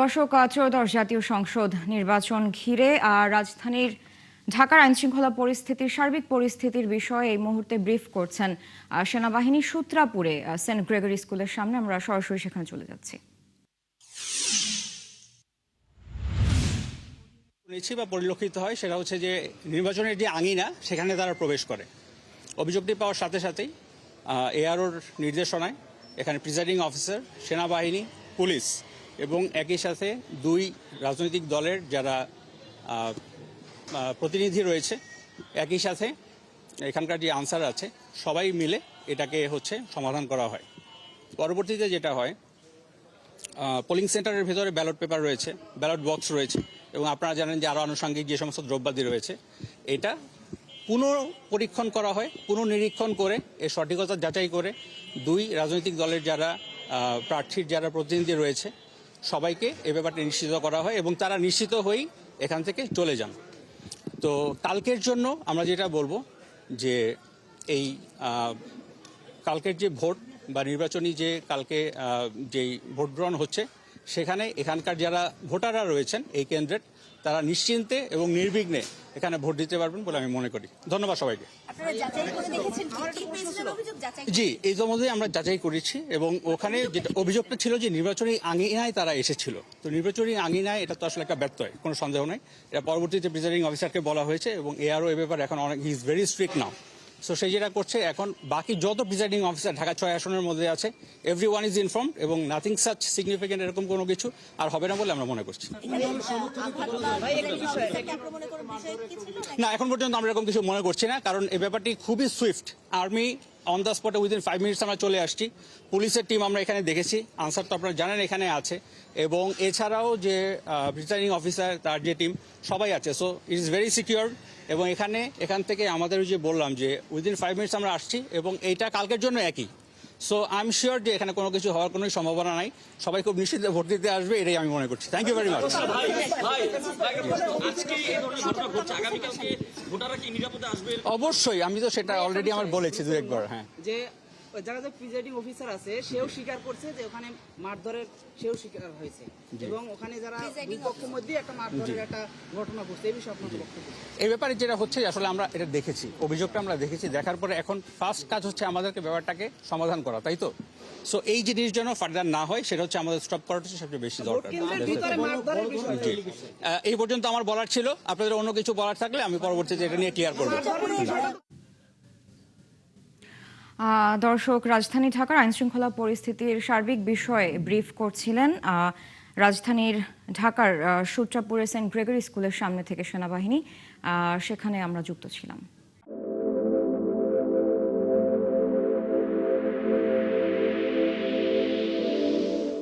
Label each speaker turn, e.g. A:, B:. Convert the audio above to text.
A: দর্শক, ত্রয়োদশ জাতীয় সংসদ নির্বাচন ঘিরে রাজধানীর ঢাকার আইনশৃঙ্খলা পরিস্থিতির সার্বিক পরিস্থিতির বিষয়ে এই মুহূর্তে ব্রিফ করছেন সেনাবাহিনী সূত্রাপুরে সেন্ট গ্রেগরি স্কুলের সামনে। আমরা সরাসরি সেখানে চলে যাচ্ছি।
B: বা পরিলক্ষিত হয় সেটা হচ্ছে যে নির্বাচনের যে আঙিনা সেখানে তারা প্রবেশ করে। অভিযোগটি পাওয়ার সাথে সাথেই এআরওর নির্দেশনায় এখানে প্রিজাইডিং অফিসার, সেনাবাহিনী, পুলিশ এবং একই সাথে দুই রাজনৈতিক দলের যারা প্রতিনিধি রয়েছে, একই সাথে এখানকার যে আনসার আছে, সবাই মিলে এটাকে সমাধান করা হয়। পরবর্তীতে যেটা হয়, পোলিং সেন্টারের ভেতরে ব্যালট পেপার রয়েছে, ব্যালট বক্স রয়েছে এবং আপনারা জানেন যে আরও আনুষঙ্গিক যে সমস্ত দ্রব্যাদি রয়েছে, এটা পুনঃপরীক্ষণ করা হয়। পুনঃনিরীক্ষণ করে এর সঠিকতা যাচাই করে দুই রাজনৈতিক দলের যারা প্রার্থীর যারা প্রতিনিধি রয়েছে সবাইকে এ ব্যাপারটা নিশ্চিত করা হয় এবং তারা নিশ্চিত হয়েই এখান থেকে চলে যান। তো কালকের জন্য আমরা যেটা বলবো যে এই কালকের যে ভোট বা নির্বাচনী যে কালকে যেই ভোট গ্রহণ হচ্ছে, সেখানে এখানকার যারা ভোটাররা রয়েছেন এই কেন্দ্রের, তারা নিশ্চিন্তে এবং নির্বিঘ্নে এখানে ভোট দিতে পারবেন বলে আমি মনে করি। ধন্যবাদ সবাইকে। জি, এই মধ্যে আমরা যাচাই করেছি এবং ওখানে যেটা অভিযোগটা ছিল যে নির্বাচনী আঙিনায় তারা এসেছিল। তো নির্বাচনী আঙিনায় এটা তো আসলে একটা ব্যত্যয়, কোনো সন্দেহ নেই। এটা পরবর্তীতে প্রিজাইডিং অফিসারকে বলা হয়েছে এবং এআরও এ ব্যাপারে এখন অনেক, he is very strict now. So সেই যেটা করছে, এখন বাকি যত প্রিজাইডিং অফিসার ঢাকা 6 আসনের মধ্যে আছে, এভরি ওয়ান ইজ ইনফর্মড এবং নাথিং সাচ সিগনিফিকেন্ট এরকম কোনো কিছু আর হবে না বলে আমরা মনে করছি। না, এখন পর্যন্ত আমরা এরকম কিছু মনে করছি না, কারণ এই ব্যাপারটি খুবই সুইফট। আর্মি অন দ্য স্পটে উইদিন 5 মিনিটস আমরা চলে আসছি। পুলিশের টিম আমরা এখানে দেখেছি, আনসার তো আপনারা জানেন এখানে আছে, এবং এছাড়াও যে প্রিজাইডিং অফিসার তার যে টিম সবাই আছে। So it is very secure এবং এখান থেকে আমাদের যে বললাম যে উইদিন 5 মিনিটস আমরা আসছি এবং এইটা কালকের জন্য একই। সো আই এম শিওর যে এখানে কোনো কিছু হওয়ার কোনো সম্ভাবনা নাই। সবাই খুব নিশ্চিত ভোট দিতে আসবে, এটাই আমি মনে করছি। Thank you very much. অবশ্যই, আমি তো সেটা অলরেডি আমার বলেছি দু একবার। হ্যাঁ,
C: যে যারা যে প্রিজাইডিং অফিসার আছে সেও স্বীকার করছে যে ওখানে মারধরের সেও স্বীকার হয়েছে এবং ওখানে যারা দুই পক্ষের মধ্যে একটা মারধরের একটা ঘটনা ঘটছে। এই বিষয়ে আপনার বক্তব্য?
B: এই ব্যাপারে যেটা হচ্ছে, আসলে আমরা এটা দেখেছি, অভিযোগটা আমরা দেখেছি, দেখার পরে এখন ফার্স্ট কাজ হচ্ছে আমাদেরকে ব্যাপারটাকে সমাধান করা, তাই তো? সো এই জিনিস যেন ফার্দার না হয় সেটা হচ্ছে আমাদের স্টপ করাটা সবচেয়ে বেশি দরকার। এই পর্যন্ত আমার বলার ছিল। আপনাদের অন্য কিছু বলার থাকলে আমি পরবর্তীতে এটা নিয়ে ক্লিয়ার করবো।
A: দর্শক, রাজধানী ঢাকার আইনশৃঙ্খলা পরিস্থিতির সার্বিক বিষয়ে ব্রিফ করছিলেন রাজধানীর ঢাকার সূত্রাপুরে সেন্ট গ্রেগরি স্কুলের সামনে থেকে সেনাবাহিনী। সেখানে আমরা যুক্ত ছিলাম।